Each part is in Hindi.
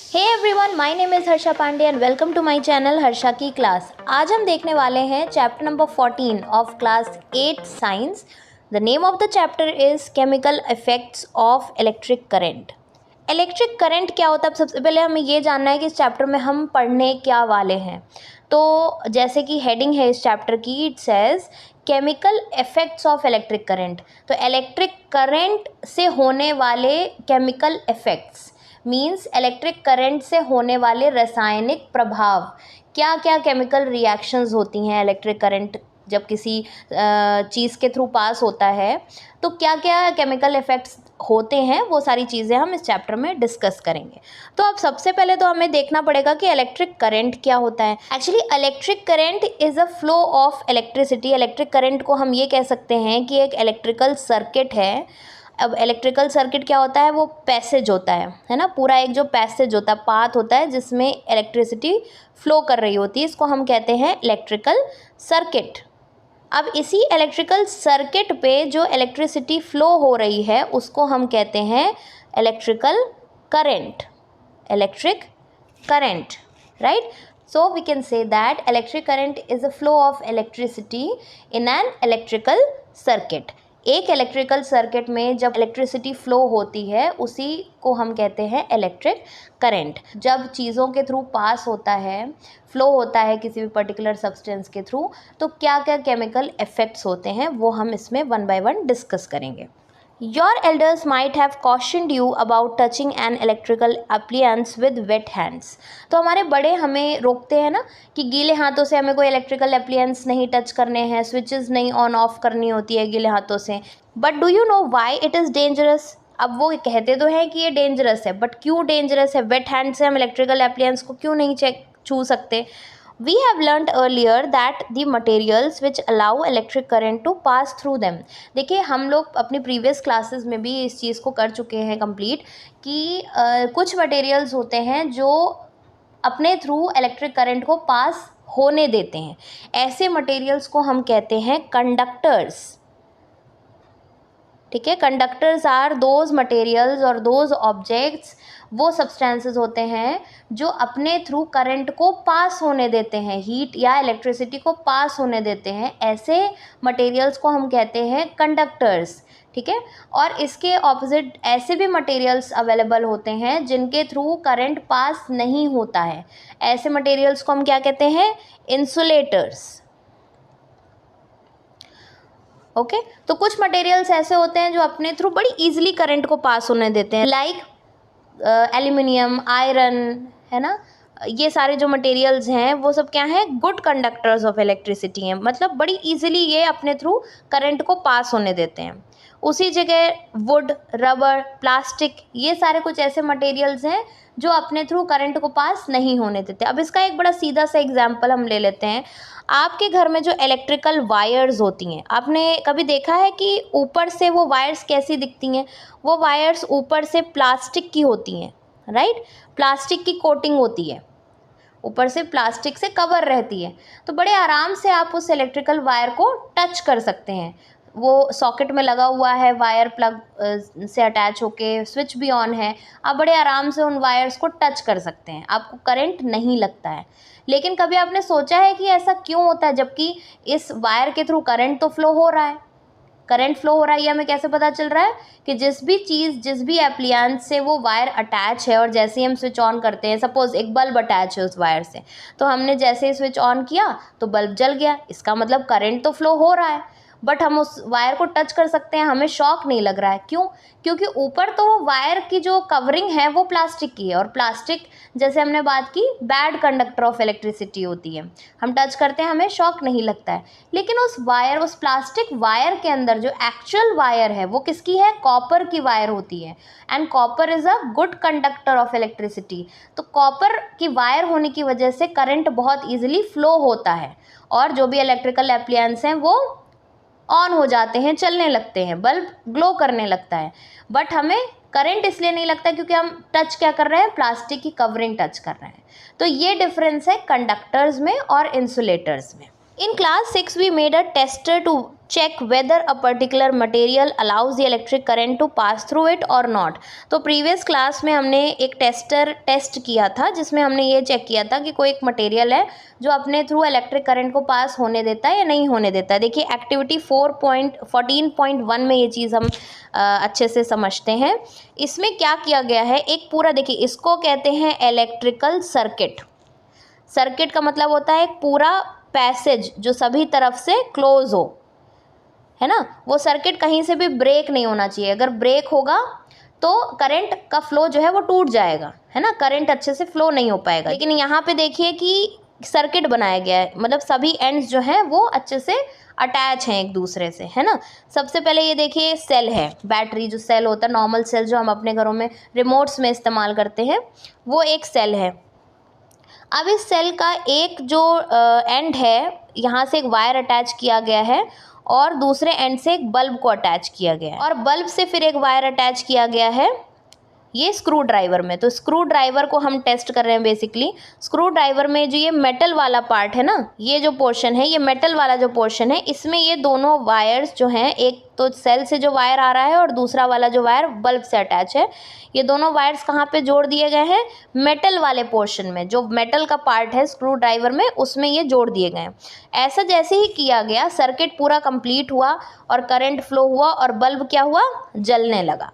Hey everyone, my name is Harsha Pandey and welcome to my channel Harsha की क्लास। आज हम देखने वाले हैं chapter number 14 of class 8 science. The name of the chapter is chemical effects of electric current. Electric current क्या होता है, सबसे पहले हमें ये जानना है कि इस चैप्टर में हम पढ़ने क्या वाले हैं। तो जैसे कि हेडिंग है इस चैप्टर की, it says chemical effects of electric current. तो इलेक्ट्रिक करंट से होने वाले chemical effects means electric current से होने वाले रासायनिक प्रभाव, क्या क्या केमिकल रिएक्शंस होती हैं इलेक्ट्रिक करंट जब किसी चीज़ के थ्रू पास होता है, तो क्या क्या केमिकल इफ़ेक्ट्स होते हैं, वो सारी चीज़ें हम इस चैप्टर में डिस्कस करेंगे। तो अब सबसे पहले तो हमें देखना पड़ेगा कि इलेक्ट्रिक करंट क्या होता है। Actually electric current is a flow of electricity. Electric current को हम ये कह सकते हैं कि एक इलेक्ट्रिकल सर्किट है। अब इलेक्ट्रिकल सर्किट क्या होता है, वो पैसेज होता है ना, पूरा एक जो पैसेज होता है, पाथ होता है जिसमें इलेक्ट्रिसिटी फ्लो कर रही होती है, इसको हम कहते हैं इलेक्ट्रिकल सर्किट। अब इसी इलेक्ट्रिकल सर्किट पे जो इलेक्ट्रिसिटी फ्लो हो रही है उसको हम कहते हैं electrical current. Electric current, right? So we can say that electric current is a flow of electricity in an electrical circuit. एक इलेक्ट्रिकल सर्किट में जब इलेक्ट्रिसिटी फ्लो होती है उसी को हम कहते हैं इलेक्ट्रिक करंट। जब चीज़ों के थ्रू पास होता है, फ्लो होता है किसी भी पर्टिकुलर सब्सटेंस के थ्रू, तो क्या क्या केमिकल इफ़ेक्ट्स होते हैं वो हम इसमें वन बाय वन डिस्कस करेंगे। Your elders might have cautioned you about touching an electrical appliance with wet hands. तो हमारे बड़े हमें रोकते हैं ना कि गीले हाथों से हमें कोई इलेक्ट्रिकल एप्लियंस नहीं टच करने हैं, स्विचेस नहीं ऑन ऑफ करनी होती है गीले हाथों से। But do you know why it is dangerous? अब वो कहते तो हैं कि ये डेंजरस है, बट क्यों डेंजरस है? वेट हैंड से हम इलेक्ट्रिकल एप्लियंस को क्यों नहीं छू सकते? We have learnt earlier that the materials which allow electric current to pass through them. देखिए, हम लोग अपनी प्रीवियस क्लासेस में भी इस चीज़ को कर चुके हैं कंप्लीट कि कुछ मटेरियल्स होते हैं जो अपने थ्रू इलेक्ट्रिक करंट को पास होने देते हैं। ऐसे मटेरियल्स को हम कहते हैं कंडक्टर्स। ठीक है, कंडक्टर्स आर दोज मटेरियल्स और दोज ऑब्जेक्ट्स, वो सब्सटेंसेस होते हैं जो अपने थ्रू करंट को पास होने देते हैं, हीट या इलेक्ट्रिसिटी को पास होने देते हैं। ऐसे मटेरियल्स को हम कहते हैं कंडक्टर्स। ठीक है, और इसके ऑपोजिट ऐसे भी मटेरियल्स अवेलेबल होते हैं जिनके थ्रू करंट पास नहीं होता है। ऐसे मटेरियल्स को हम क्या कहते हैं? इंसुलेटर्स। ओके, तो कुछ मटेरियल्स ऐसे होते हैं जो अपने थ्रू बड़ी इजीली करंट को पास होने देते हैं, लाइक एल्यूमिनियम, आयरन, है ना। ये सारे जो मटेरियल्स हैं वो सब क्या हैं? गुड कंडक्टर्स ऑफ इलेक्ट्रिसिटी हैं, मतलब बड़ी इजीली ये अपने थ्रू करंट को पास होने देते हैं। उसी जगह वुड, रबर, प्लास्टिक, ये सारे कुछ ऐसे मटेरियल्स हैं जो अपने थ्रू करंट को पास नहीं होने देते। अब इसका एक बड़ा सीधा सा एग्जांपल हम ले लेते हैं। आपके घर में जो इलेक्ट्रिकल वायर्स होती हैं, आपने कभी देखा है कि ऊपर से वो वायर्स कैसी दिखती हैं? वो वायर्स ऊपर से प्लास्टिक की होती हैं, राइट? प्लास्टिक की कोटिंग होती है, ऊपर से प्लास्टिक से कवर रहती है, तो बड़े आराम से आप उस इलेक्ट्रिकल वायर को टच कर सकते हैं। वो सॉकेट में लगा हुआ है, वायर प्लग से अटैच होके स्विच भी ऑन है, आप बड़े आराम से उन वायर्स को टच कर सकते हैं, आपको करंट नहीं लगता है। लेकिन कभी आपने सोचा है कि ऐसा क्यों होता है, जबकि इस वायर के थ्रू करंट तो फ्लो हो रहा है? करंट फ्लो हो रहा है, ये हमें कैसे पता चल रहा है? कि जिस भी चीज़, जिस भी एप्लियंस से वो वायर अटैच है और जैसे ही हम स्विच ऑन करते हैं, सपोज एक बल्ब अटैच है उस वायर से, तो हमने जैसे ही स्विच ऑन किया तो बल्ब जल गया, इसका मतलब करंट तो फ्लो हो रहा है, बट हम उस वायर को टच कर सकते हैं, हमें शॉक नहीं लग रहा है। क्यों? क्योंकि ऊपर तो वो वायर की जो कवरिंग है वो प्लास्टिक की है, और प्लास्टिक, जैसे हमने बात की, बैड कंडक्टर ऑफ इलेक्ट्रिसिटी होती है। हम टच करते हैं, हमें शॉक नहीं लगता है। लेकिन उस वायर, उस प्लास्टिक वायर के अंदर जो एक्चुअल वायर है वो किसकी है? कॉपर की वायर होती है, and copper is a good conductor of electricity. तो कॉपर की वायर होने की वजह से करंट बहुत ईजिली फ्लो होता है, और जो भी इलेक्ट्रिकल एप्लियंस हैं वो ऑन हो जाते हैं, चलने लगते हैं, बल्ब ग्लो करने लगता है। बट हमें करंट इसलिए नहीं लगता क्योंकि हम टच क्या कर रहे हैं? प्लास्टिक की कवरिंग टच कर रहे हैं। तो ये डिफरेंस है कंडक्टर्स में और इंसुलेटर्स में। In class 6 we made a tester to check whether a particular material allows the electric current to pass through it or not. तो प्रीवियस क्लास में हमने एक टेस्ट किया था जिसमें हमने ये चेक किया था कि कोई एक मटेरियल है जो अपने थ्रू इलेक्ट्रिक करंट को पास होने देता है या नहीं होने देता है। देखिए एक्टिविटी 14.1 में ये चीज़ हम अच्छे से समझते हैं। इसमें क्या किया गया है, एक पूरा देखिए, इसको कहते हैं इलेक्ट्रिकल सर्किट। सर्किट का मतलब होता है एक पूरा पैसेज जो सभी तरफ से क्लोज हो, है ना। वो सर्किट कहीं से भी ब्रेक नहीं होना चाहिए। अगर ब्रेक होगा तो करंट का फ्लो जो है वो टूट जाएगा, है ना, करंट अच्छे से फ्लो नहीं हो पाएगा। लेकिन यहाँ पे देखिए कि सर्किट बनाया गया है, मतलब सभी एंड्स जो हैं वो अच्छे से अटैच हैं एक दूसरे से, है ना। सबसे पहले ये देखिए सेल है, बैटरी जो सेल होता है, नॉर्मल सेल जो हम अपने घरों में रिमोट्स में इस्तेमाल करते हैं, वो एक सेल है। अब इस सेल का एक जो एंड है, यहाँ से एक वायर अटैच किया गया है और दूसरे एंड से एक बल्ब को अटैच किया गया है और बल्ब से फिर एक वायर अटैच किया गया है ये स्क्रू ड्राइवर में। तो स्क्रू ड्राइवर को हम टेस्ट कर रहे हैं बेसिकली। स्क्रू ड्राइवर में जो ये मेटल वाला पार्ट है ना, ये जो पोर्शन है, ये मेटल वाला जो पोर्शन है, इसमें ये दोनों वायर्स जो हैं, एक तो सेल से जो वायर आ रहा है और दूसरा वाला जो वायर बल्ब से अटैच है, ये दोनों वायर्स कहाँ पे जोड़ दिए गए हैं, मेटल वाले पोर्शन में। जो मेटल का पार्ट है स्क्रू ड्राइवर में, उसमें ये जोड़ दिए गए हैं। ऐसा जैसे ही किया गया, सर्किट पूरा कंप्लीट हुआ और करंट फ्लो हुआ और बल्ब क्या हुआ, जलने लगा।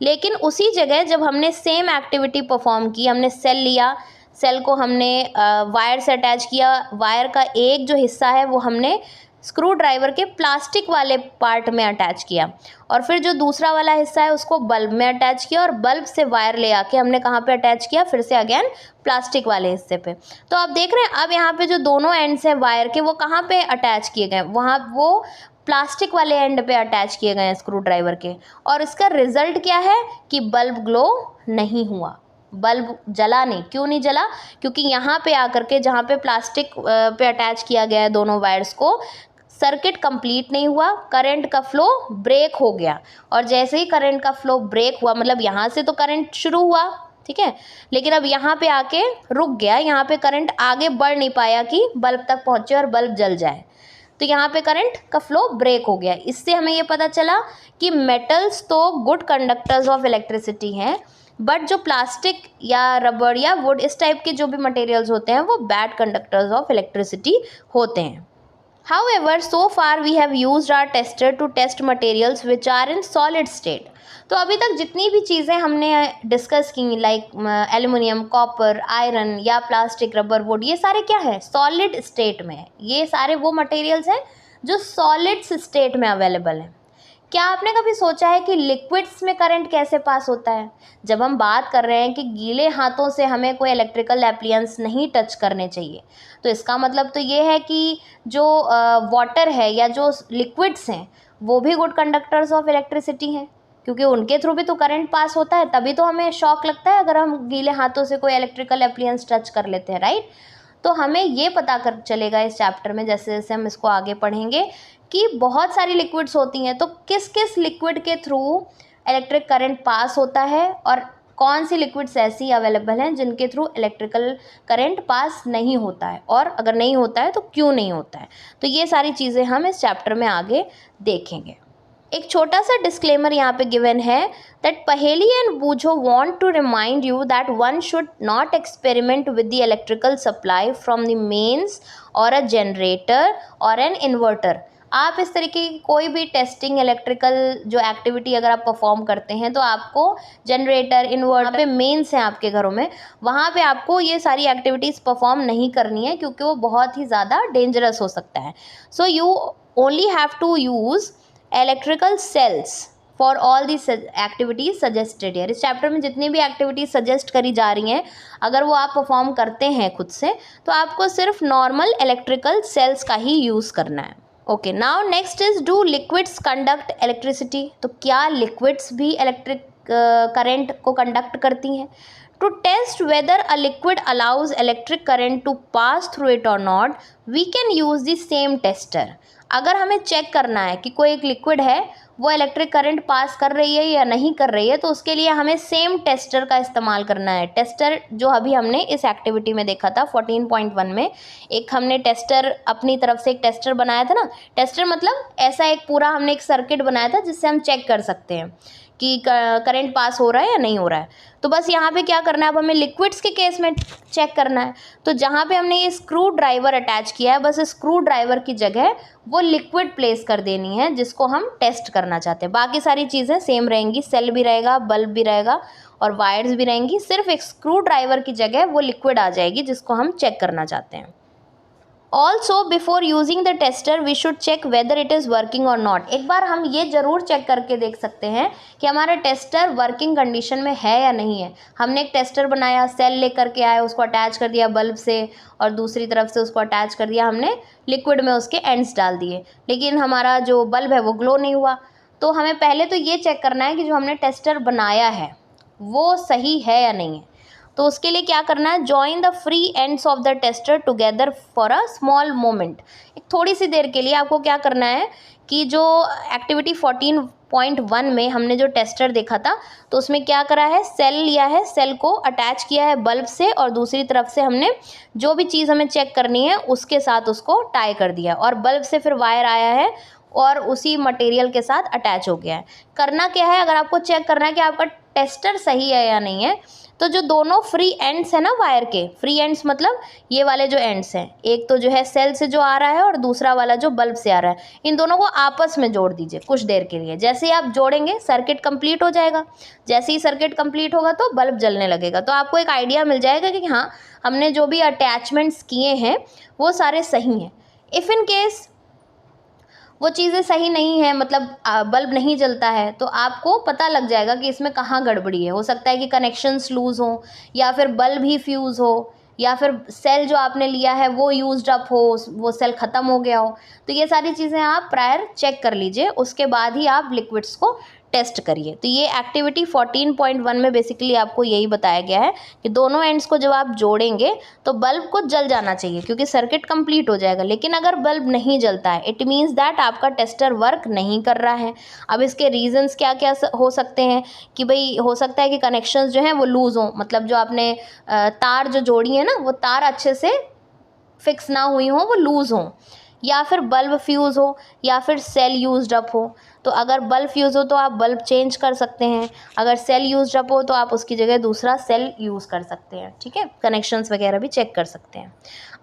लेकिन उसी जगह जब हमने सेम एक्टिविटी परफॉर्म की, हमने सेल लिया, सेल को हमने वायर से अटैच किया, वायर का एक जो हिस्सा है वो हमने स्क्रू ड्राइवर के प्लास्टिक वाले पार्ट में अटैच किया और फिर जो दूसरा वाला हिस्सा है उसको बल्ब में अटैच किया और बल्ब से वायर ले आके हमने कहाँ पे अटैच किया, फिर से अगेन प्लास्टिक वाले हिस्से पे। तो आप देख रहे हैं अब यहाँ पे जो दोनों एंड्स हैं वायर के, वो कहाँ पे अटैच किए गए, वहाँ वो प्लास्टिक वाले एंड पे अटैच किए गए हैं स्क्रू ड्राइवर के। और इसका रिजल्ट क्या है कि बल्ब ग्लो नहीं हुआ, बल्ब जला नहीं। क्यों नहीं जला, क्योंकि यहाँ पे आकर के जहाँ पे प्लास्टिक पे अटैच किया गया है दोनों वायर्स को, सर्किट कंप्लीट नहीं हुआ, करंट का फ्लो ब्रेक हो गया। और जैसे ही करंट का फ्लो ब्रेक हुआ, मतलब यहाँ से तो करंट शुरू हुआ, ठीक है, लेकिन अब यहाँ पे आके रुक गया, यहाँ पे करंट आगे बढ़ नहीं पाया कि बल्ब तक पहुँचे और बल्ब जल जाए, तो यहाँ पे करंट का फ्लो ब्रेक हो गया। इससे हमें ये पता चला कि मेटल्स तो गुड कंडक्टर्स ऑफ इलेक्ट्रिसिटी हैं, बट जो प्लास्टिक या रबड़ या वुड इस टाइप के जो भी मटेरियल्स होते हैं वो बैड कंडक्टर्स ऑफ इलेक्ट्रिसिटी होते हैं। However, so far we have used our tester to test materials which are in solid state. तो अभी तक जितनी भी चीज़ें हमने डिस्कस की, लाइक एल्युमिनियम, कॉपर, आयरन या प्लास्टिक, रबर, वुड, ये सारे क्या है, सॉलिड स्टेट में है। ये सारे वो मटेरियल्स हैं जो सॉलिड्स स्टेट में अवेलेबल हैं। क्या आपने कभी सोचा है कि लिक्विड्स में करंट कैसे पास होता है? जब हम बात कर रहे हैं कि गीले हाथों से हमें कोई इलेक्ट्रिकल एप्लियंस नहीं टच करने चाहिए, तो इसका मतलब तो ये है कि जो वाटर है या जो लिक्विड्स हैं वो भी गुड कंडक्टर्स ऑफ इलेक्ट्रिसिटी हैं, क्योंकि उनके थ्रू भी तो करंट पास होता है। तभी तो हमें शॉक लगता है अगर हम गीले हाथों से कोई इलेक्ट्रिकल एप्लियंस टच कर लेते हैं, राइट। तो हमें ये पता कर चलेगा इस चैप्टर में, जैसे जैसे हम इसको आगे पढ़ेंगे, कि बहुत सारी लिक्विड्स होती हैं, तो किस किस लिक्विड के थ्रू इलेक्ट्रिक करंट पास होता है और कौन सी लिक्विड्स ऐसी अवेलेबल हैं जिनके थ्रू इलेक्ट्रिकल करंट पास नहीं होता है, और अगर नहीं होता है तो क्यों नहीं होता है। तो ये सारी चीज़ें हम इस चैप्टर में आगे देखेंगे। एक छोटा सा डिस्क्लेमर यहाँ पे गिवन है दैट पहेली एंड बूझो want to remind you that one should not experiment with the electrical supply from the mains और अ जनरेटर और एन इन्वर्टर। आप इस तरीके की कोई भी टेस्टिंग इलेक्ट्रिकल जो एक्टिविटी अगर आप परफॉर्म करते हैं तो आपको जनरेटर, इन्वर्टर पे मेंस हैं आपके घरों में, वहाँ पे आपको ये सारी एक्टिविटीज़ परफॉर्म नहीं करनी है, क्योंकि वो बहुत ही ज़्यादा डेंजरस हो सकता है। So you only have to use electrical cells for all the activities suggested here. इस चैप्टर में जितनी भी एक्टिविटीज़ सजेस्ट करी जा रही हैं, अगर वो आप परफॉर्म करते हैं खुद से, तो आपको सिर्फ नॉर्मल इलेक्ट्रिकल सेल्स का ही यूज़ करना है। Okay, now next is, do liquids conduct electricity? तो क्या लिक्विड्स भी इलेक्ट्रिक करंट को कंडक्ट करती हैं? To test whether a liquid allows electric current to pass through it और not, we can use the same tester. अगर हमें चेक करना है कि कोई एक लिक्विड है वो इलेक्ट्रिक करंट पास कर रही है या नहीं कर रही है, तो उसके लिए हमें सेम टेस्टर का इस्तेमाल करना है। टेस्टर जो अभी हमने इस एक्टिविटी में देखा था 14.1 में, एक हमने टेस्टर अपनी तरफ से एक टेस्टर बनाया था ना। टेस्टर मतलब ऐसा एक पूरा हमने एक सर्किट बनाया था जिससे हम चेक कर सकते हैं कि करंट पास हो रहा है या नहीं हो रहा है। तो बस यहाँ पे क्या करना है, अब हमें लिक्विड्स के केस में चेक करना है। तो जहाँ पे हमने ये स्क्रू ड्राइवर अटैच किया है, बस स्क्रू ड्राइवर की जगह वो लिक्विड प्लेस कर देनी है जिसको हम टेस्ट करना चाहते हैं। बाकी सारी चीज़ें सेम रहेंगी, सेल भी रहेगा, बल्ब भी रहेगा और वायर्स भी रहेंगी। सिर्फ एक स्क्रू ड्राइवर की जगह वो लिक्विड आ जाएगी जिसको हम चेक करना चाहते हैं। Also before using the tester we should check whether it is working और नॉट। एक बार हम ये ज़रूर चेक करके देख सकते हैं कि हमारा टेस्टर वर्किंग कंडीशन में है या नहीं है। हमने एक टेस्टर बनाया, सेल लेकर के आए, उसको अटैच कर दिया बल्ब से और दूसरी तरफ से उसको अटैच कर दिया हमने लिक्विड में, उसके एंड्स डाल दिए, लेकिन हमारा जो बल्ब है वो ग्लो नहीं हुआ। तो हमें पहले तो ये चेक करना है कि जो हमने टेस्टर बनाया है वो सही है या नहीं है। तो उसके लिए क्या करना है, join the free ends of the tester together for a small moment. एक थोड़ी सी देर के लिए आपको क्या करना है कि जो एक्टिविटी 14.1 में हमने जो टेस्टर देखा था तो उसमें क्या करा है, सेल लिया है, सेल को अटैच किया है बल्ब से और दूसरी तरफ से हमने जो भी चीज़ हमें चेक करनी है उसके साथ उसको टाई कर दिया और बल्ब से फिर वायर आया है और उसी मटेरियल के साथ अटैच हो गया है। करना क्या है, अगर आपको चेक करना है कि आपका टेस्टर सही है या नहीं है, तो जो दोनों फ्री एंड्स है ना वायर के, फ्री एंड्स मतलब ये वाले जो एंड्स हैं, एक तो जो है सेल से जो आ रहा है और दूसरा वाला जो बल्ब से आ रहा है, इन दोनों को आपस में जोड़ दीजिए कुछ देर के लिए। जैसे ही आप जोड़ेंगे सर्किट कंप्लीट हो जाएगा। जैसे ही सर्किट कंप्लीट होगा तो बल्ब जलने लगेगा। तो आपको एक आइडिया मिल जाएगा कि हाँ, हमने जो भी अटैचमेंट्स किए हैं वो सारे सही हैं। इफ़ इन केस वो चीज़ें सही नहीं है, मतलब बल्ब नहीं जलता है, तो आपको पता लग जाएगा कि इसमें कहाँ गड़बड़ी है। हो सकता है कि कनेक्शंस लूज़ हो या फिर बल्ब ही फ्यूज़ हो या फिर सेल जो आपने लिया है वो यूज्ड अप हो, वो सेल ख़त्म हो गया हो। तो ये सारी चीज़ें आप प्रायर चेक कर लीजिए, उसके बाद ही आप लिक्विड्स को टेस्ट करिए। तो ये एक्टिविटी 14.1 में बेसिकली आपको यही बताया गया है कि दोनों एंड्स को जब आप जोड़ेंगे तो बल्ब को जल जाना चाहिए क्योंकि सर्किट कंप्लीट हो जाएगा। लेकिन अगर बल्ब नहीं जलता है, इट मीन्स दैट आपका टेस्टर वर्क नहीं कर रहा है। अब इसके रीजंस क्या क्या हो सकते हैं कि भाई हो सकता है कि कनेक्शंस जो हैं वो लूज़ हों, मतलब जो आपने तार जो जोड़ी है ना वो तार अच्छे से फिक्स ना हुई हो, वो लूज़ हो, या फिर बल्ब फ्यूज़ हो या फिर सेल यूज्ड अप हो। तो अगर बल्ब फ्यूज़ हो तो आप बल्ब चेंज कर सकते हैं, अगर सेल यूज्ड अप हो तो आप उसकी जगह दूसरा सेल यूज़ कर सकते हैं। ठीक है, कनेक्शंस वगैरह भी चेक कर सकते हैं।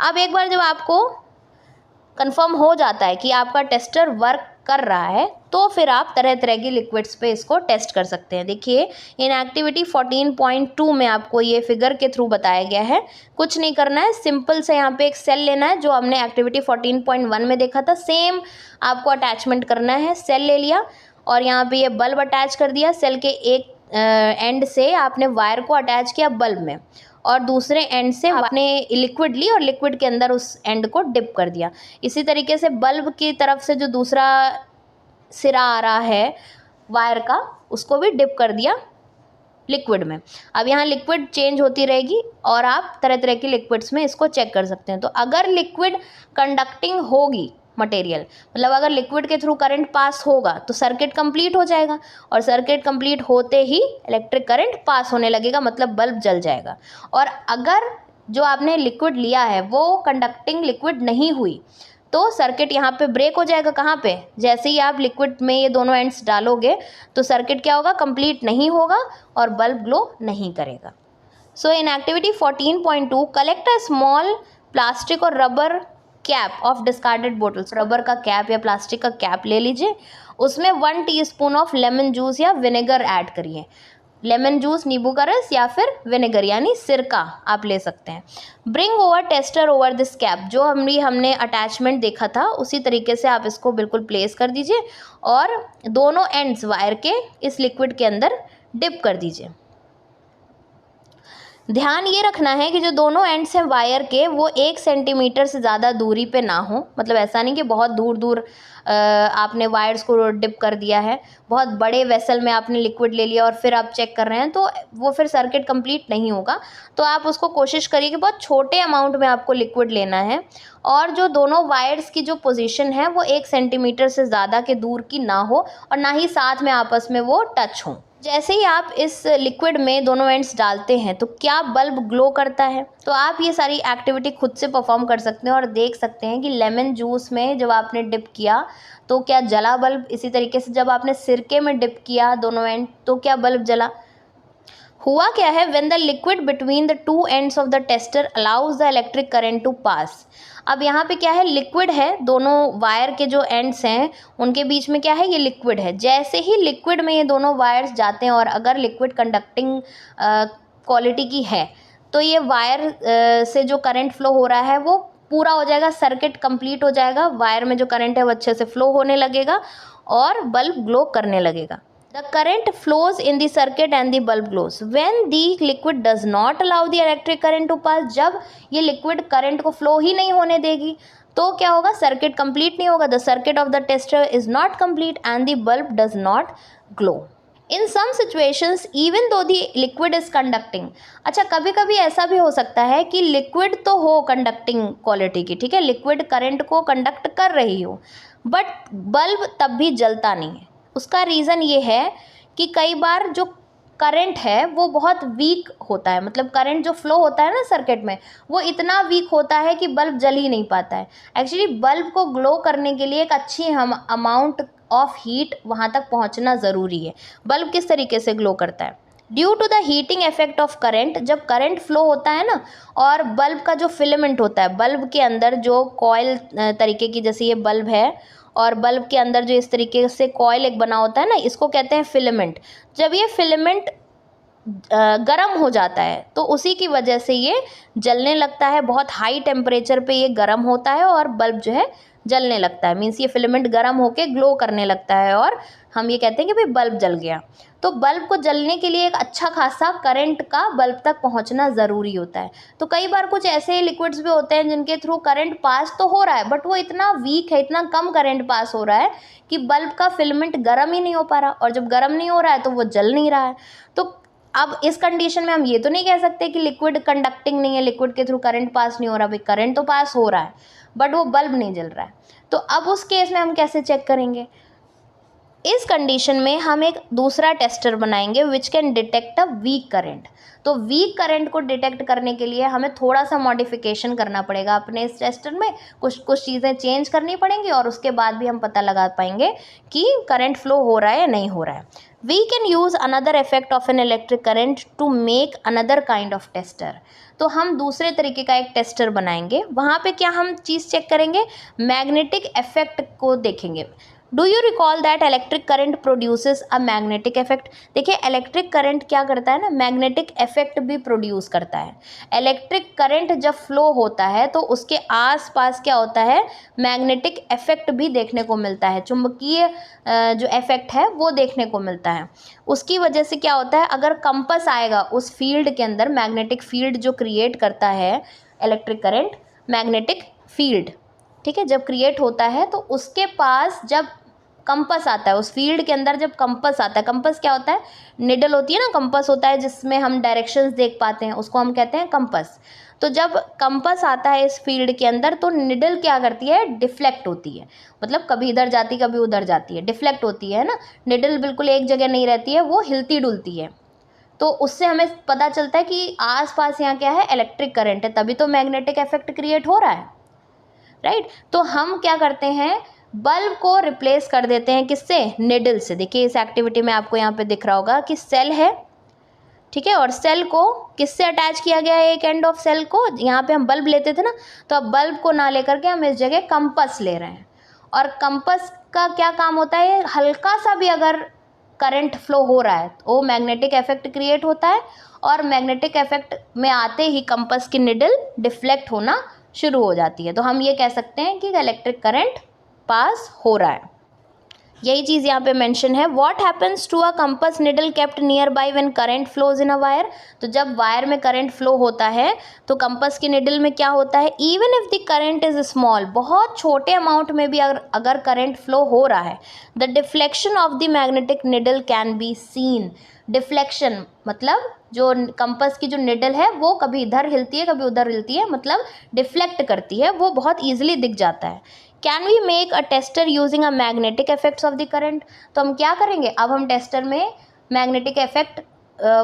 अब एक बार जब आपको कंफर्म हो जाता है कि आपका टेस्टर वर्क कर रहा है तो फिर आप तरह तरह की लिक्विड्स पे इसको टेस्ट कर सकते हैं। देखिए इन एक्टिविटी 14.2 में आपको ये फिगर के थ्रू बताया गया है। कुछ नहीं करना है, सिंपल से यहाँ पे एक सेल लेना है जो हमने एक्टिविटी 14.1 में देखा था, सेम आपको अटैचमेंट करना है। सेल ले लिया और यहाँ पे ये बल्ब अटैच कर दिया, सेल के एक एंड से आपने वायर को अटैच किया बल्ब में और दूसरे एंड से आपने लिक्विड ली और लिक्विड के अंदर उस एंड को डिप कर दिया। इसी तरीके से बल्ब की तरफ से जो दूसरा सिरा आ रहा है वायर का, उसको भी डिप कर दिया लिक्विड में। अब यहाँ लिक्विड चेंज होती रहेगी और आप तरह तरह की लिक्विड्स में इसको चेक कर सकते हैं। तो अगर लिक्विड कंडक्टिंग होगी मटेरियल, मतलब अगर लिक्विड के थ्रू करंट पास होगा तो सर्किट कंप्लीट हो जाएगा और सर्किट कंप्लीट होते ही इलेक्ट्रिक करंट पास होने लगेगा, मतलब बल्ब जल जाएगा। और अगर जो आपने लिक्विड लिया है वो कंडक्टिंग लिक्विड नहीं हुई तो सर्किट यहाँ पे ब्रेक हो जाएगा। कहाँ पे, जैसे ही आप लिक्विड में ये दोनों एंड्स डालोगे तो सर्किट क्या होगा, कंप्लीट नहीं होगा और बल्ब ग्लो नहीं करेगा। So in activity 14.2 collect a small plastic और rubber cap of discarded bottles. Rubber का कैप या प्लास्टिक का कैप ले लीजिए, उसमें 1 टीस्पून ऑफ लेमन जूस या विनेगर ऐड करिए। लेमन जूस, नींबू का रस या फिर विनेगर यानी सिरका आप ले सकते हैं। Bring over tester over this cap, जो हमने अटैचमेंट देखा था उसी तरीके से आप इसको बिल्कुल प्लेस कर दीजिए और दोनों एंड्स वायर के इस लिक्विड के अंदर डिप कर दीजिए। ध्यान ये रखना है कि जो दोनों एंड्स हैं वायर के वो 1 सेंटीमीटर से ज़्यादा दूरी पे ना हो। मतलब ऐसा नहीं कि बहुत दूर दूर आपने वायर्स को डिप कर दिया है, बहुत बड़े वेसल में आपने लिक्विड ले लिया और फिर आप चेक कर रहे हैं, तो वो फिर सर्किट कंप्लीट नहीं होगा। तो आप उसको कोशिश करिए कि बहुत छोटे अमाउंट में आपको लिक्विड लेना है और जो दोनों वायर्स की जो पोजीशन है वो 1 सेंटीमीटर से ज़्यादा के दूर की ना हो और ना ही साथ में आपस में वो टच हों। जैसे ही आप इस लिक्विड में दोनों एंड्स डालते हैं तो क्या बल्ब ग्लो करता है? तो आप ये सारी एक्टिविटी खुद से परफॉर्म कर सकते हैं और देख सकते हैं कि लेमन जूस में जब आपने डिप किया तो क्या जला बल्ब, इसी तरीके से जब आपने सिरके में डिप किया दोनों एंड तो क्या बल्ब जला। हुआ क्या है, when the liquid between the two ends of the tester allows the electric current to pass. अब यहाँ पे क्या है, लिक्विड है, दोनों वायर के जो एंड्स हैं उनके बीच में क्या है, ये लिक्विड है। जैसे ही लिक्विड में ये दोनों वायर्स जाते हैं और अगर लिक्विड कंडक्टिंग क्वालिटी की है तो ये वायर से जो करंट फ्लो हो रहा है वो पूरा हो जाएगा, सर्किट कंप्लीट हो जाएगा, वायर में जो करंट है वो अच्छे से फ्लो होने लगेगा और बल्ब ग्लो करने लगेगा। The current flows in the circuit and the bulb glows. When the liquid does not allow the electric current to pass, जब ये liquid current को flow ही नहीं होने देगी तो क्या होगा, सर्किट कंप्लीट नहीं होगा। The circuit of the tester is not complete and the bulb does not glow. In some situations even though the liquid is conducting, अच्छा कभी कभी ऐसा भी हो सकता है कि लिक्विड तो हो कंडक्टिंग क्वालिटी की, ठीक है, लिक्विड करंट को कंडक्ट कर रही हो बट बल्ब तब भी जलता नहीं है। उसका रीज़न ये है कि कई बार जो करंट है वो बहुत वीक होता है, मतलब करंट जो फ्लो होता है ना सर्किट में वो इतना वीक होता है कि बल्ब जल ही नहीं पाता है। एक्चुअली बल्ब को ग्लो करने के लिए एक अच्छी अमाउंट ऑफ हीट वहाँ तक पहुँचना ज़रूरी है। बल्ब किस तरीके से ग्लो करता है, due to the heating effect of current. जब करंट फ्लो होता है ना और बल्ब का जो फिलामेंट होता है, बल्ब के अंदर जो कॉइल तरीके की, जैसे ये बल्ब है और बल्ब के अंदर जो इस तरीके से कॉइल एक बना होता है ना, इसको कहते हैं फिलामेंट। जब ये फिलामेंट गर्म हो जाता है तो उसी की वजह से ये जलने लगता है, बहुत हाई टेम्परेचर पे ये गर्म होता है और बल्ब जो है जलने लगता है। मीन्स ये फिलामेंट गर्म होके ग्लो करने लगता है और हम ये कहते हैं कि भाई बल्ब जल गया। तो बल्ब को जलने के लिए एक अच्छा खासा करंट का बल्ब तक पहुंचना ज़रूरी होता है। तो कई बार कुछ ऐसे लिक्विड्स भी होते हैं जिनके थ्रू करंट पास तो हो रहा है बट वो इतना वीक है, इतना कम करंट पास हो रहा है कि बल्ब का फिलामेंट गर्म ही नहीं हो पा रहा, और जब गर्म नहीं हो रहा है तो वो जल नहीं रहा है। तो अब इस कंडीशन में हम ये तो नहीं कह सकते कि लिक्विड कंडक्टिंग नहीं है, लिक्विड के थ्रू करंट पास नहीं हो रहा। भाई करंट तो पास हो रहा है बट वो बल्ब नहीं जल रहा है। तो अब उस केस में हम कैसे चेक करेंगे, इस कंडीशन में हम एक दूसरा टेस्टर बनाएंगे which can detect a weak current. तो वीक करंट को डिटेक्ट करने के लिए हमें थोड़ा सा मॉडिफिकेशन करना पड़ेगा अपने इस टेस्टर में, कुछ चीज़ें चेंज करनी पड़ेंगी और उसके बाद भी हम पता लगा पाएंगे कि करंट फ्लो हो रहा है या नहीं हो रहा है। We can use another effect of an electric current to make another kind of tester. तो हम दूसरे तरीके का एक टेस्टर बनाएंगे, वहाँ पे क्या हम चीज़ चेक करेंगे, मैग्नेटिक इफेक्ट को देखेंगे। Do you recall that electric current produces a magnetic effect. देखिए इलेक्ट्रिक करंट क्या करता है ना, मैग्नेटिक इफेक्ट भी प्रोड्यूस करता है। इलेक्ट्रिक करंट जब फ्लो होता है तो उसके आसपास क्या होता है, मैग्नेटिक इफेक्ट भी देखने को मिलता है, चुंबकीय जो इफेक्ट है वो देखने को मिलता है। उसकी वजह से क्या होता है, अगर कंपास आएगा उस फील्ड के अंदर, मैग्नेटिक फील्ड जो क्रिएट करता है इलेक्ट्रिक करंट, मैग्नेटिक फील्ड, ठीक है, जब क्रिएट होता है तो उसके पास जब कंपास आता है, उस फील्ड के अंदर जब कंपास आता है, कंपास क्या होता है, निडल होती है ना, कंपास होता है जिसमें हम डायरेक्शंस देख पाते हैं, उसको हम कहते हैं कंपास। तो जब कंपास आता है इस फील्ड के अंदर तो निडल क्या करती है, डिफ्लेक्ट होती है, मतलब कभी इधर जाती कभी उधर जाती है, डिफ्लेक्ट होती है ना, निडल बिल्कुल एक जगह नहीं रहती है, वो हिलती डुलती है। तो उससे हमें पता चलता है कि आसपास यहाँ क्या है, इलेक्ट्रिक करंट है, तभी तो मैग्नेटिक इफेक्ट क्रिएट हो रहा है, राइट। तो हम क्या करते हैं, बल्ब को रिप्लेस कर देते हैं किससे, निडल से। देखिए इस एक्टिविटी में आपको यहाँ पे दिख रहा होगा कि सेल है, ठीक है, और सेल को किससे अटैच किया गया है, एक एंड ऑफ सेल को, यहाँ पे हम बल्ब लेते थे ना, तो अब बल्ब को ना लेकर के हम इस जगह कंपास ले रहे हैं। और कंपास का क्या काम होता है, हल्का सा भी अगर करंट फ्लो हो रहा है तो वो मैग्नेटिक इफेक्ट क्रिएट होता है और मैग्नेटिक इफेक्ट में आते ही कंपास की निडल डिफ्लेक्ट होना शुरू हो जाती है। तो हम ये कह सकते हैं कि इलेक्ट्रिक करंट पास हो रहा है। यही चीज़ यहाँ पे मेंशन है। What happens to a compass needle kept nearby when current flows in a wire. तो जब वायर में करंट फ्लो होता है तो कंपास की निडल में क्या होता है, even if the current is small, बहुत छोटे अमाउंट में भी अगर करंट फ्लो हो रहा है, the deflection of the magnetic needle can be seen. Deflection मतलब जो कंपास की जो निडल है वो कभी इधर हिलती है कभी उधर हिलती है, मतलब डिफ्लेक्ट करती है, वो बहुत ईजिली दिख जाता है। Can we make a tester using a magnetic effects of the current. तो हम क्या करेंगे, अब हम टेस्टर में मैग्नेटिक इफेक्ट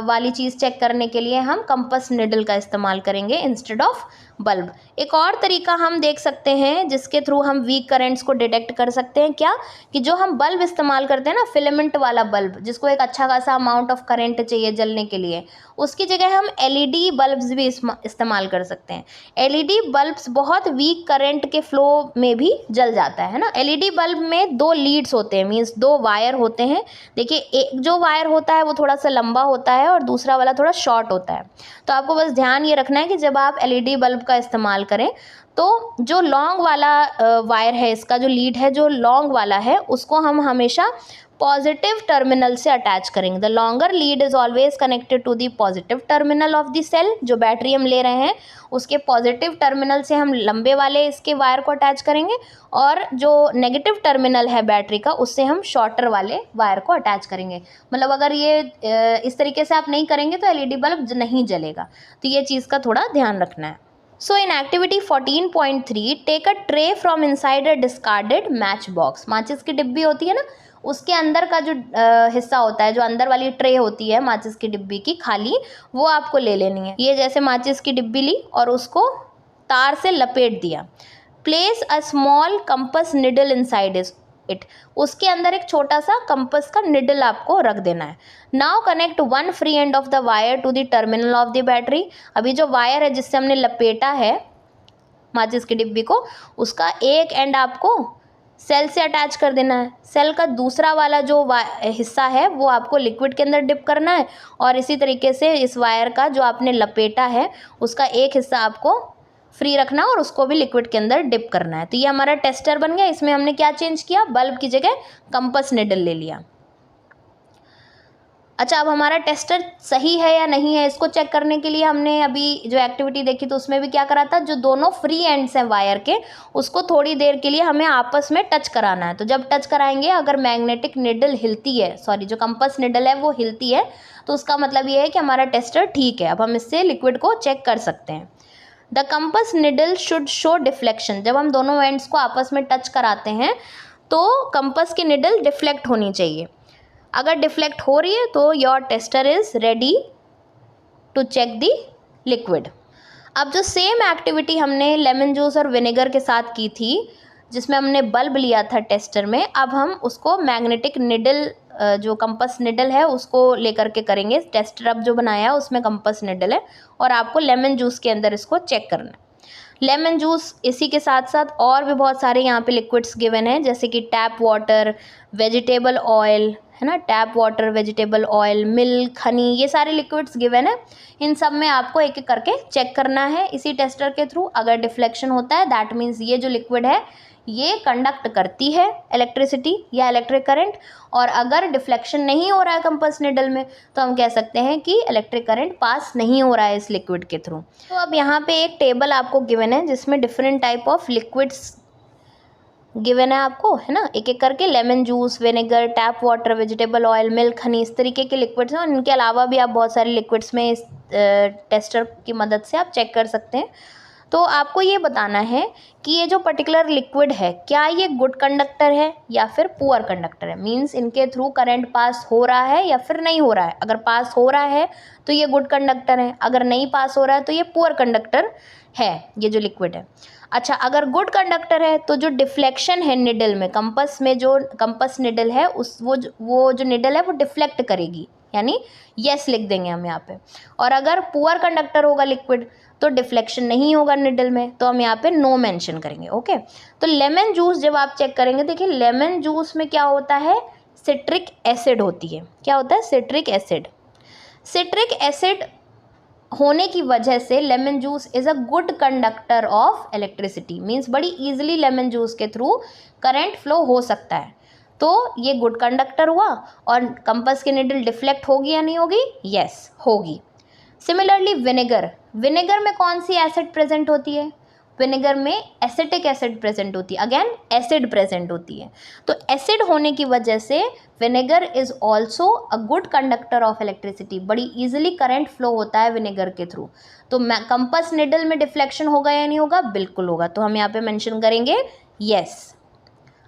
वाली चीज़ चेक करने के लिए हम कंपास निडल का इस्तेमाल करेंगे इंस्टेड ऑफ बल्ब। एक और तरीका हम देख सकते हैं जिसके थ्रू हम वीक करंट्स को डिटेक्ट कर सकते हैं, क्या कि जो हम बल्ब इस्तेमाल करते हैं ना, फिलामेंट वाला बल्ब जिसको एक अच्छा खासा अमाउंट ऑफ करंट चाहिए जलने के लिए, उसकी जगह हम एलईडी बल्ब्स भी इस्तेमाल कर सकते हैं। एलईडी बल्ब्स बहुत वीक करंट के फ्लो में भी जल जाता है ना। एलईडी बल्ब में 2 लीड्स होते हैं, मीन्स 2 वायर होते हैं। देखिए, एक जो वायर होता है वो थोड़ा सा लंबा होता है और दूसरा वाला थोड़ा शॉर्ट होता है। तो आपको बस ध्यान ये रखना है कि जब आप एलईडी बल्ब का इस्तेमाल करें तो जो लॉन्ग वाला वायर है, इसका जो लीड है जो लॉन्ग वाला है, उसको हम हमेशा पॉजिटिव टर्मिनल से अटैच करेंगे। The longer lead is always connected to the positive terminal of the cell. जो बैटरी हम ले रहे हैं उसके पॉजिटिव टर्मिनल से हम लंबे वाले इसके वायर को अटैच करेंगे, और जो नेगेटिव टर्मिनल है बैटरी का उससे हम शॉर्टर वाले वायर को अटैच करेंगे। मतलब अगर ये इस तरीके से आप नहीं करेंगे तो एलईडी बल्ब नहीं जलेगा। तो ये चीज़ का थोड़ा ध्यान रखना है। So in activity 14.3, take a tray from inside a discarded match box। माचिस की डिब्बी होती है ना, उसके अंदर का जो हिस्सा होता है, जो अंदर वाली ट्रे होती है माचिस की डिब्बी की खाली, वो आपको ले लेनी है। ये जैसे माचिस की डिब्बी ली और उसको तार से लपेट दिया। Place a small compass needle inside it. उसके अंदर एक छोटा सा कंपास का निडल आपको रख देना है। Now connect one free end of the wire to the terminal of the battery. अभी जो वायर है जिससे हमने लपेटा है माचिस की डिब्बी को, उसका एक एंड आपको सेल से अटैच कर देना है। सेल का दूसरा वाला जो हिस्सा है वो आपको लिक्विड के अंदर डिप करना है, और इसी तरीके से इस वायर का जो आपने लपेटा है उसका एक हिस्सा आपको फ्री रखना और उसको भी लिक्विड के अंदर डिप करना है। तो ये हमारा टेस्टर बन गया। इसमें हमने क्या चेंज किया, बल्ब की जगह कंपास निडल ले लिया। अच्छा, अब हमारा टेस्टर सही है या नहीं है इसको चेक करने के लिए हमने अभी जो एक्टिविटी देखी तो उसमें भी क्या करा था, जो दोनों फ्री एंड्स हैं वायर के उसको थोड़ी देर के लिए हमें आपस में टच कराना है। तो जब टच कराएंगे, अगर मैग्नेटिक निडल हिलती है, सॉरी जो कंपास निडल है वो हिलती है, तो उसका मतलब ये है कि हमारा टेस्टर ठीक है। अब हम इससे लिक्विड को चेक कर सकते हैं। The compass needle should show deflection. जब हम दोनों एंड्स को आपस में टच कराते हैं तो कंपास की निडल डिफ्लेक्ट होनी चाहिए। अगर डिफ्लेक्ट हो रही है तो your tester is ready to check the liquid. अब जो सेम एक्टिविटी हमने लेमन जूस और विनेगर के साथ की थी, जिसमें हमने बल्ब लिया था टेस्टर में, अब हम उसको मैग्नेटिक निडल जो कंपास निडल है उसको लेकर के करेंगे। टेस्टर अब जो बनाया है उसमें कंपास निडल है और आपको लेमन जूस के अंदर इसको चेक करना है। लेमन जूस, इसी के साथ साथ और भी बहुत सारे यहाँ पे लिक्विड्स गिवन हैं, जैसे कि टैप वाटर, वेजिटेबल ऑयल है ना, tap water, vegetable oil, milk, Honey, ये सारे लिक्विड्स गिवन है। इन सब में आपको एक एक करके चेक करना है इसी टेस्टर के थ्रू। अगर डिफ्लेक्शन होता है दैट मीन्स ये जो लिक्विड है ये कंडक्ट करती है इलेक्ट्रिसिटी या इलेक्ट्रिक करंट, और अगर डिफ्लेक्शन नहीं हो रहा है कंपास निडल में तो हम कह सकते हैं कि इलेक्ट्रिक करंट पास नहीं हो रहा है इस लिक्विड के थ्रू। तो अब यहाँ पे एक टेबल आपको गिवन है जिसमें different type of liquids given है आपको, है ना, एक एक करके lemon juice, vinegar, tap water, vegetable oil, milk, Honey, इस तरीके के लिक्विड्स हैं। और इनके अलावा भी आप बहुत सारे लिक्विड्स में इस टेस्टर की मदद से आप चेक कर सकते हैं। तो आपको ये बताना है कि ये जो पर्टिकुलर लिक्विड है क्या ये गुड कंडक्टर है या फिर पुअर कंडक्टर है, मींस इनके थ्रू करंट पास हो रहा है या फिर नहीं हो रहा है। अगर पास हो रहा है तो ये गुड कंडक्टर है, अगर नहीं पास हो रहा है तो ये पुअर कंडक्टर है, ये जो लिक्विड है। अच्छा, अगर गुड कंडक्टर है तो जो डिफ्लेक्शन है निडल में, कंपास में जो कंपास निडल है उस वो जो निडल है वो डिफ्लेक्ट करेगी, यानी यस लिख देंगे हम यहाँ पे। और अगर पुअर कंडक्टर होगा लिक्विड तो डिफ्लेक्शन नहीं होगा निडल में, तो हम यहाँ पे नो मेंशन करेंगे। ओके, तो लेमन जूस जब आप चेक करेंगे, देखिए लेमन जूस में क्या होता है, सिट्रिक एसिड होती है। क्या होता है, सिट्रिक एसिड। सिट्रिक एसिड होने की वजह से lemon juice is a good conductor of electricity, means बड़ी ईजिली लेमन जूस के थ्रू करंट फ्लो हो सकता है। तो ये गुड कंडक्टर हुआ। और कंपास की निडल डिफ्लेक्ट होगी या नहीं होगी? यस, होगी। सिमिलरली विनेगर, विनेगर में कौन सी एसिड प्रेजेंट होती है? विनेगर में एसिटिक एसिड प्रेजेंट होती है, अगेन एसिड प्रेजेंट होती है। तो एसिड होने की वजह से vinegar is also a good conductor of electricity, बड़ी इजीली करंट फ्लो होता है विनेगर के थ्रू। तो कंपास निडल में डिफ्लेक्शन होगा या नहीं होगा? बिल्कुल होगा। तो हम यहाँ पे मेंशन करेंगे यस।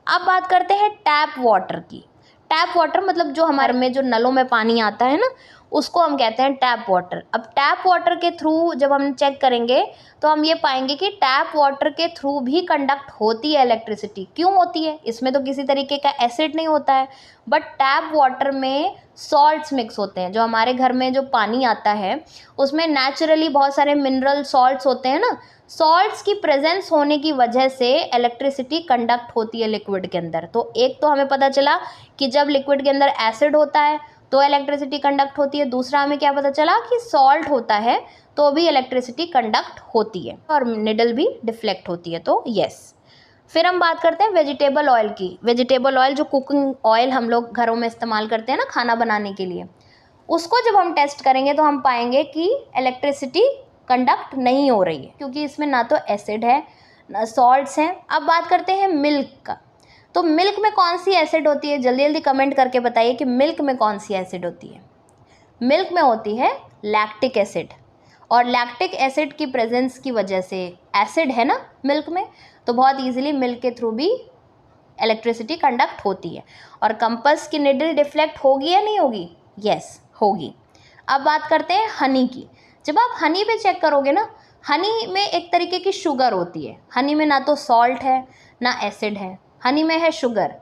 अब बात करते हैं टैप वाटर की। टैप वाटर मतलब जो हमारे में जो नलों में पानी आता है ना, उसको हम कहते हैं टैप वाटर। अब टैप वाटर के थ्रू जब हम चेक करेंगे तो हम ये पाएंगे कि टैप वाटर के थ्रू भी कंडक्ट होती है इलेक्ट्रिसिटी। क्यों होती है? इसमें तो किसी तरीके का एसिड नहीं होता है, बट टैप वाटर में सॉल्ट्स मिक्स होते हैं। जो हमारे घर में जो पानी आता है उसमें नेचुरली बहुत सारे मिनरल सॉल्ट्स होते हैं ना, सॉल्ट्स की प्रेजेंस होने की वजह से इलेक्ट्रिसिटी कंडक्ट होती है लिक्विड के अंदर। तो एक तो हमें पता चला कि जब लिक्विड के अंदर एसिड होता है तो इलेक्ट्रिसिटी कंडक्ट होती है। दूसरा हमें क्या पता चला कि सॉल्ट होता है तो भी इलेक्ट्रिसिटी कंडक्ट होती है और निडल भी डिफ्लेक्ट होती है। तो यस। फिर हम बात करते हैं वेजिटेबल ऑयल की। वेजिटेबल ऑयल जो कुकिंग ऑयल हम लोग घरों में इस्तेमाल करते हैं ना खाना बनाने के लिए, उसको जब हम टेस्ट करेंगे तो हम पाएंगे कि इलेक्ट्रिसिटी कंडक्ट नहीं हो रही है, क्योंकि इसमें ना तो एसिड है ना सॉल्ट्स हैं। अब बात करते हैं मिल्क का। तो मिल्क में कौन सी एसिड होती है? जल्दी जल्दी कमेंट करके बताइए कि मिल्क में कौन सी एसिड होती है। मिल्क में होती है लैक्टिक एसिड। और लैक्टिक एसिड की प्रेजेंस की वजह से, एसिड है ना मिल्क में, तो बहुत ईजिली मिल्क के थ्रू भी इलेक्ट्रिसिटी कंडक्ट होती है। और कंपास की निडल डिफ्लेक्ट होगी या नहीं होगी? यस, होगी। अब बात करते हैं हनी की। जब आप हनी पे चेक करोगे ना, हनी में एक तरीके की शुगर होती है। हनी में ना तो सॉल्ट है ना एसिड है, हनी में है शुगर।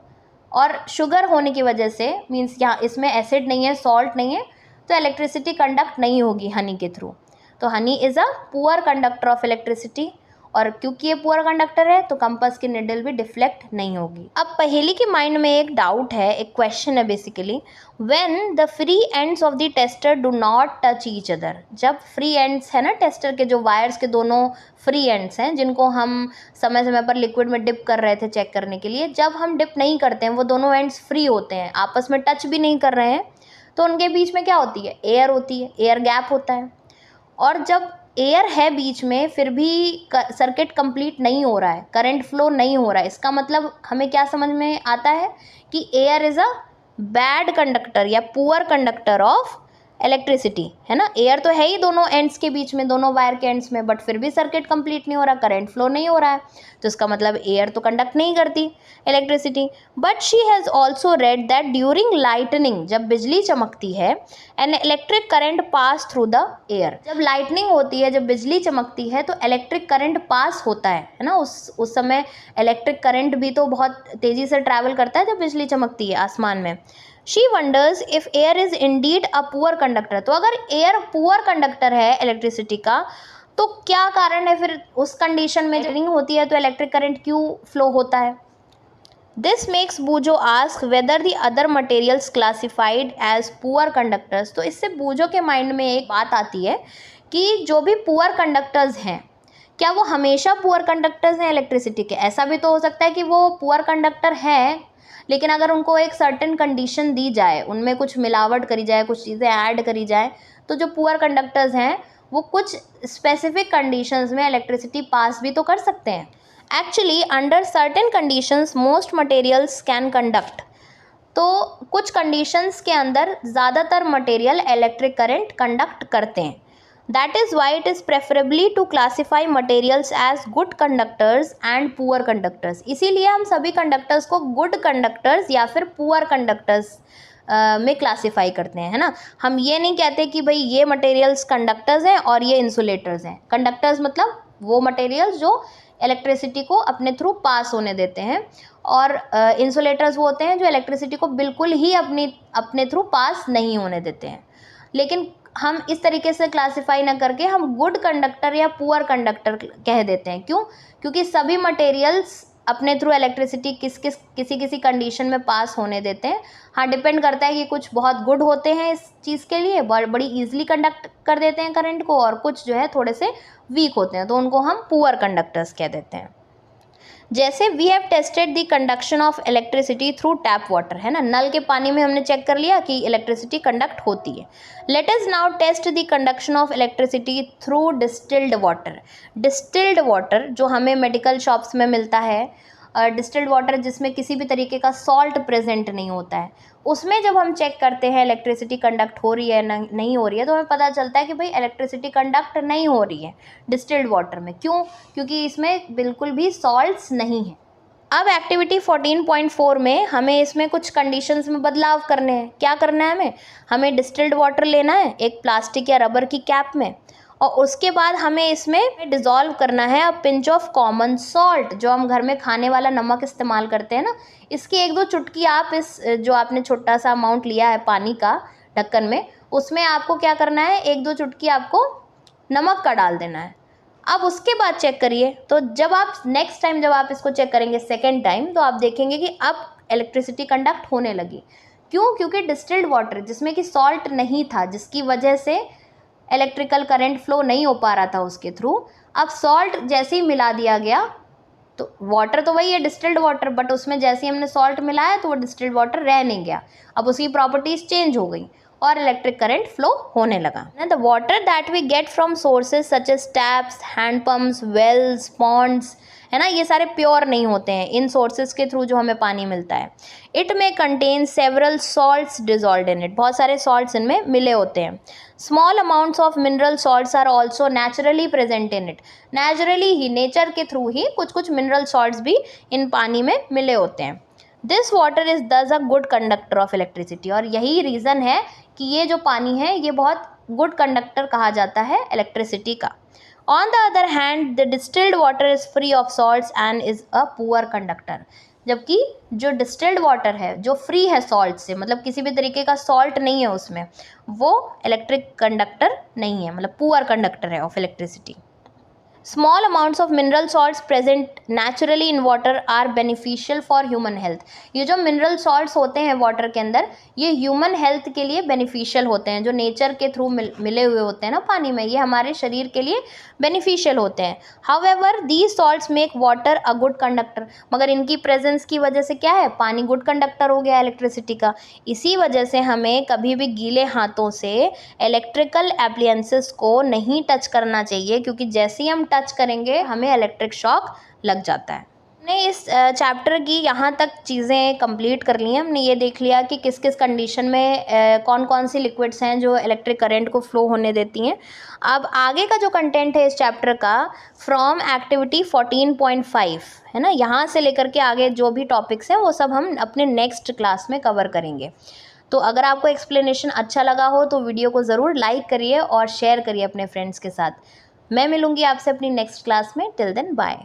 और शुगर होने की वजह से मीन्स यहाँ इसमें एसिड नहीं है, सॉल्ट नहीं है, तो इलेक्ट्रिसिटी कंडक्ट नहीं होगी हनी के थ्रू। तो Honey is a poor conductor of electricity. और क्योंकि ये पुअर कंडक्टर है तो कंपास की निडल भी डिफ्लेक्ट नहीं होगी। अब पहेली के माइंड में एक डाउट है, एक क्वेश्चन है basically, when the free ends of the tester do not touch each other. जब फ्री एंड्स है ना टेस्टर के, जो वायर्स के दोनों फ्री एंड्स हैं जिनको हम समय समय पर लिक्विड में डिप कर रहे थे चेक करने के लिए, जब हम डिप नहीं करते हैं, वो दोनों एंड्स फ्री होते हैं, आपस में टच भी नहीं कर रहे हैं, तो उनके बीच में क्या होती है? एयर होती है, एयर गैप होता है। और जब एयर है बीच में फिर भी सर्किट कंप्लीट नहीं हो रहा है, करंट फ्लो नहीं हो रहा है, इसका मतलब हमें क्या समझ में आता है कि air is a bad conductor या पुअर कंडक्टर ऑफ इलेक्ट्रिसिटी, है ना। एयर तो है ही दोनों एंड्स के बीच में, दोनों वायर के एंड्स में, बट फिर भी सर्किट कंप्लीट नहीं हो रहा, करंट फ्लो नहीं हो रहा है, तो इसका मतलब एयर तो कंडक्ट नहीं करती electricity. But she has also read that during lightning, जब बिजली चमकती है, an electric current pass through the air. जब लाइटनिंग होती है, जब बिजली चमकती है, तो इलेक्ट्रिक करंट पास होता है ना। उस समय इलेक्ट्रिक करंट भी तो बहुत तेज़ी से ट्रैवल करता है जब बिजली चमकती है आसमान में। She wonders if air is indeed a poor conductor. तो अगर एयर पुअर कंडक्टर है इलेक्ट्रिसिटी का, तो क्या कारण है फिर उस कंडीशन में जब होती है तो इलेक्ट्रिक करंट क्यों फ्लो होता है? This makes Boojho ask whether the other materials classified as poor conductors. तो इससे बूजो के माइंड में एक बात आती है कि जो भी पुअर कंडक्टर्स हैं, क्या वो हमेशा पुअर कंडक्टर्स हैं इलेक्ट्रिसिटी के? ऐसा भी तो हो सकता है कि वो पुअर कंडक्टर हैं, लेकिन अगर उनको एक सर्टेन कंडीशन दी जाए, उनमें कुछ मिलावट करी जाए, कुछ चीज़ें ऐड करी जाए, तो जो पुअर कंडक्टर्स हैं वो कुछ स्पेसिफिक कंडीशंस में इलेक्ट्रिसिटी पास भी तो कर सकते हैं। Actually under certain conditions most materials can conduct. तो कुछ कंडीशंस के अंदर ज़्यादातर मटेरियल इलेक्ट्रिक करंट कंडक्ट करते हैं। That is why it is preferably to classify materials as good conductors and poor conductors. इसीलिए हम सभी कंडक्टर्स को गुड कंडक्टर्स या फिर पुअर कंडक्टर्स में क्लासीफाई करते हैं, है ना। हम ये नहीं कहते कि भाई ये मटेरियल्स कंडक्टर्स हैं और ये इंसुलेटर्स हैं। कंडक्टर्स मतलब वो मटेरियल्स जो इलेक्ट्रिसिटी को अपने थ्रू पास होने देते हैं, और इंसुलेटर्स वो होते हैं जो इलेक्ट्रिसिटी को बिल्कुल ही अपने थ्रू पास नहीं होने देते हैं। लेकिन हम इस तरीके से क्लासिफाई ना करके हम गुड कंडक्टर या पुअर कंडक्टर कह देते हैं। क्यों? क्योंकि सभी मटेरियल्स अपने थ्रू इलेक्ट्रिसिटी किसी कंडीशन में पास होने देते हैं। हाँ, डिपेंड करता है कि कुछ बहुत गुड होते हैं इस चीज़ के लिए, बड़ी ईजिली कंडक्ट कर देते हैं करंट को, और कुछ जो है थोड़े से वीक होते हैं, तो उनको हम पुअर कंडक्टर्स कह देते हैं। जैसे we have tested the conduction of electricity through tap water, है ना, नल के पानी में हमने चेक कर लिया कि इलेक्ट्रिसिटी कंडक्ट होती है। Let us now test the conduction of electricity through distilled water. Distilled water जो हमें मेडिकल शॉप्स में मिलता है, डिस्टिल्ड वाटर जिसमें किसी भी तरीके का सॉल्ट प्रेजेंट नहीं होता है, उसमें जब हम चेक करते हैं इलेक्ट्रिसिटी कंडक्ट हो रही है नहीं हो रही है, तो हमें पता चलता है कि भाई इलेक्ट्रिसिटी कंडक्ट नहीं हो रही है डिस्टिल्ड वाटर में। क्यों? क्योंकि इसमें बिल्कुल भी सॉल्ट्स नहीं है। अब एक्टिविटी 14.4 में हमें इसमें कुछ कंडीशंस में बदलाव करने हैं। क्या करना है? हमें डिस्टिल्ड वाटर लेना है एक प्लास्टिक या रबर की कैप में, और उसके बाद हमें इसमें डिज़ोल्व करना है a pinch of common salt, जो हम घर में खाने वाला नमक इस्तेमाल करते हैं ना, इसकी 1-2 चुटकी आप इस जो आपने छोटा सा अमाउंट लिया है पानी का ढक्कन में, उसमें आपको क्या करना है, 1-2 चुटकी आपको नमक का डाल देना है। अब उसके बाद चेक करिए, तो जब आप नेक्स्ट टाइम जब आप इसको चेक करेंगे सेकेंड टाइम, तो आप देखेंगे कि अब इलेक्ट्रिसिटी कंडक्ट होने लगी। क्यों? क्योंकि डिस्टिल्ड वाटर जिसमें कि सॉल्ट नहीं था, जिसकी वजह से इलेक्ट्रिकल करंट फ्लो नहीं हो पा रहा था उसके थ्रू, अब सॉल्ट जैसे ही मिला दिया गया, तो वाटर तो वही है डिस्टिल्ड वाटर, बट उसमें जैसे ही हमने सॉल्ट मिलाया तो वो डिस्टिल्ड वाटर रह नहीं गया, अब उसकी प्रॉपर्टीज चेंज हो गई और इलेक्ट्रिक करंट फ्लो होने लगा। The water that we get from sources such as taps, hand pumps, wells, ponds, है ना, ये सारे प्योर नहीं होते हैं इन सोर्सेज के थ्रू जो हमें पानी मिलता है। It may contain several salts dissolved in it, बहुत सारे सॉल्ट्स इनमें मिले होते हैं। Small amounts of mineral salts are also naturally present in it, naturally ही, नेचर के थ्रू ही कुछ कुछ मिनरल सॉल्ट्स भी इन पानी में मिले होते हैं। दिस वाटर इज दस a good conductor of electricity, और यही रीज़न है कि ये जो पानी है ये बहुत गुड कंडक्टर कहा जाता है इलेक्ट्रिसिटी का। On the other hand the distilled water is free of salts and is a poor conductor, जबकि जो डिस्टिल्ड वाटर है जो फ्री है सॉल्ट से, मतलब किसी भी तरीके का सॉल्ट नहीं है उसमें, वो इलेक्ट्रिक कंडक्टर नहीं है, मतलब पुअर कंडक्टर है of electricity. Small amounts of mineral salts present naturally in water are beneficial for human health. ये जो मिनरल सॉल्ट्स होते हैं वाटर के अंदर, ये ह्यूमन हेल्थ के लिए बेनिफिशियल होते हैं, जो नेचर के थ्रू मिले हुए होते हैं ना पानी में, ये हमारे शरीर के लिए बेनिफिशियल होते हैं। However these salts make water a good conductor, मगर इनकी प्रेजेंस की वजह से क्या है, पानी गुड कंडक्टर हो गया इलेक्ट्रिसिटी का। इसी वजह से हमें कभी भी गीले हाथों से इलेक्ट्रिकल एप्लियंसेस को नहीं टच करना चाहिए, क्योंकि जैसे ही हम टच करेंगे हमें इलेक्ट्रिक शॉक लग जाता है। हमने इस चैप्टर की यहाँ तक चीज़ें कंप्लीट कर ली हैं। हमने ये देख लिया कि किस किस कंडीशन में कौन कौन सी लिक्विड्स हैं जो इलेक्ट्रिक करंट को फ्लो होने देती हैं। अब आगे का जो कंटेंट है इस चैप्टर का, फ्रॉम एक्टिविटी 14.5, है ना, यहाँ से लेकर के आगे जो भी टॉपिक्स हैं वो सब हम अपने नेक्स्ट क्लास में कवर करेंगे। तो अगर आपको एक्सप्लेनेशन अच्छा लगा हो तो वीडियो को ज़रूर लाइक करिए और शेयर करिए अपने फ्रेंड्स के साथ। मैं मिलूँगी आपसे अपनी नेक्स्ट क्लास में। Till then bye.